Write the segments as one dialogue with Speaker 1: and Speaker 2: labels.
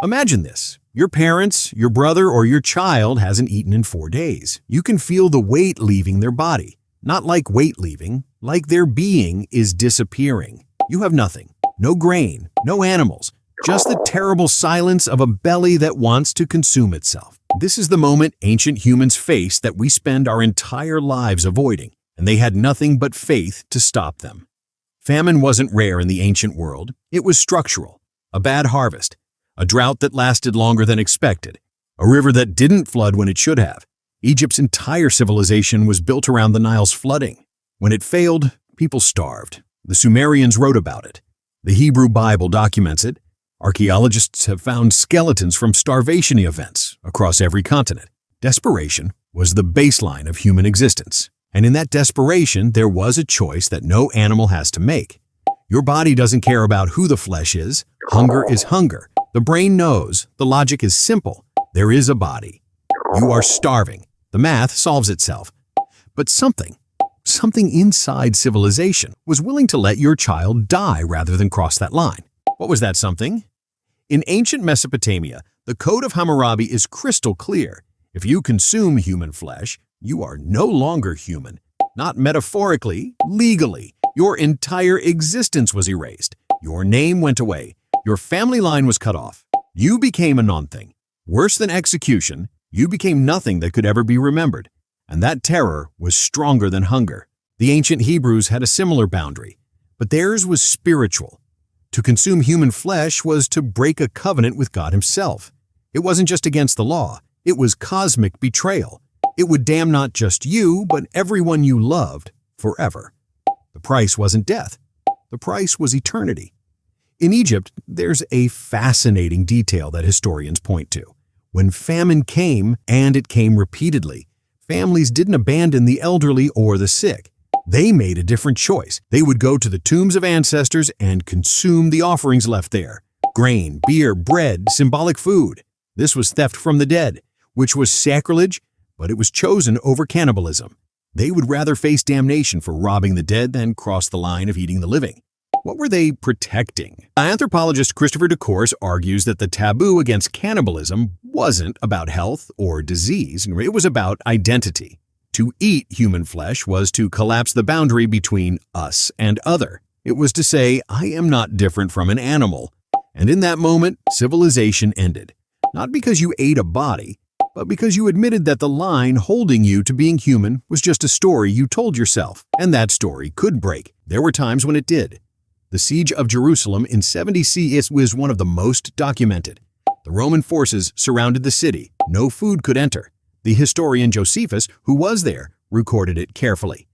Speaker 1: Imagine this. Your parents, your brother, or your child hasn't eaten in 4 days. You can feel the weight leaving their body. Not like weight leaving, like their being is disappearing. You have nothing. No grain, no animals. Just the terrible silence of a belly that wants to consume itself. This is the moment ancient humans face that we spend our entire lives avoiding, and they had nothing but faith to stop them. Famine wasn't rare in the ancient world. It was structural. A bad harvest. A drought that lasted longer than expected. A river that didn't flood when it should have. Egypt's entire civilization was built around the Nile's flooding. When it failed, people starved. The Sumerians wrote about it. The Hebrew Bible documents it. Archaeologists have found skeletons from starvation events across every continent. Desperation was the baseline of human existence. And in that desperation, there was a choice that no animal has to make. Your body doesn't care about who the flesh is. Hunger is hunger. The brain knows. The logic is simple. There is a body. You are starving. The math solves itself. But something inside civilization was willing to let your child die rather than cross that line. What was that something? In ancient Mesopotamia, the Code of Hammurabi is crystal clear. If you consume human flesh, you are no longer human. Not metaphorically, legally. Your entire existence was erased. Your name went away. Your family line was cut off. You became a non-thing. Worse than execution, you became nothing that could ever be remembered. And that terror was stronger than hunger. The ancient Hebrews had a similar boundary, but theirs was spiritual. To consume human flesh was to break a covenant with God himself. It wasn't just against the law, it was cosmic betrayal. It would damn not just you, but everyone you loved forever. The price wasn't death. The price was eternity. In Egypt, there's a fascinating detail that historians point to. When famine came, and it came repeatedly, families didn't abandon the elderly or the sick. They made a different choice. They would go to the tombs of ancestors and consume the offerings left there. Grain, beer, bread, symbolic food. This was theft from the dead, which was sacrilege, but it was chosen over cannibalism. They would rather face damnation for robbing the dead than cross the line of eating the living. What were they protecting? Anthropologist Christopher DeCourse argues that the taboo against cannibalism wasn't about health or disease, it was about identity. To eat human flesh was to collapse the boundary between us and other. It was to say, I am not different from an animal. And in that moment, civilization ended. Not because you ate a body, but because you admitted that the line holding you to being human was just a story you told yourself. And that story could break. There were times when it did. The siege of Jerusalem in 70 CE was one of the most documented. The Roman forces surrounded the city. No food could enter. The historian Josephus, who was there, recorded it carefully.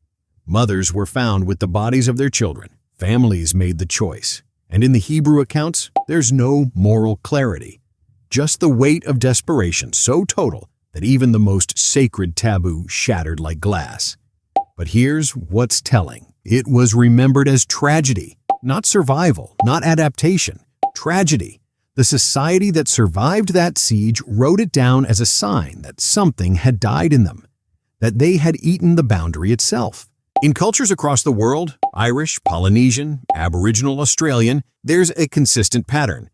Speaker 1: Mothers were found with the bodies of their children. Families made the choice. And in the Hebrew accounts, there's no moral clarity. Just the weight of desperation so total that even the most sacred taboo shattered like glass. But here's what's telling. It was remembered as tragedy, not survival, not adaptation. Tragedy. The society that survived that siege wrote it down as a sign that something had died in them, that they had eaten the boundary itself. In cultures across the world, Irish, Polynesian, Aboriginal, Australian, there's a consistent pattern.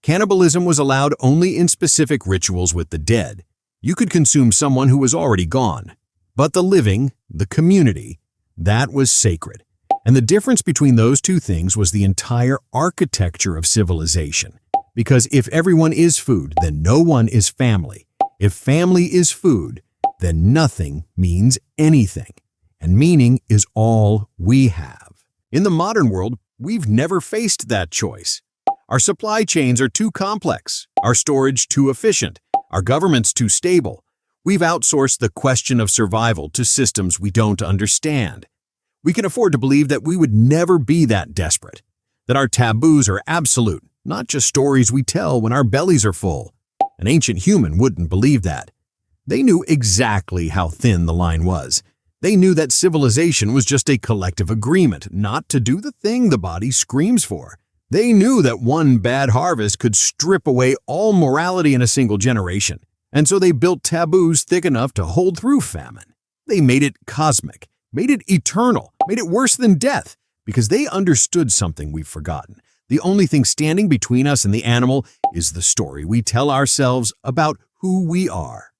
Speaker 1: Cannibalism was allowed only in specific rituals with the dead. You could consume someone who was already gone. But the living, the community, that was sacred. And the difference between those two things was the entire architecture of civilization. Because if everyone is food, then no one is family. If family is food, then nothing means anything. And meaning is all we have. In the modern world, we've never faced that choice. Our supply chains are too complex, our storage too efficient, our government's too stable. We've outsourced the question of survival to systems we don't understand. We can afford to believe that we would never be that desperate, that our taboos are absolute, not just stories we tell when our bellies are full. An ancient human wouldn't believe that. They knew exactly how thin the line was. They knew that civilization was just a collective agreement not to do the thing the body screams for. They knew that one bad harvest could strip away all morality in a single generation. And so they built taboos thick enough to hold through famine. They made it cosmic, made it eternal, made it worse than death, because they understood something we've forgotten. The only thing standing between us and the animal is the story we tell ourselves about who we are.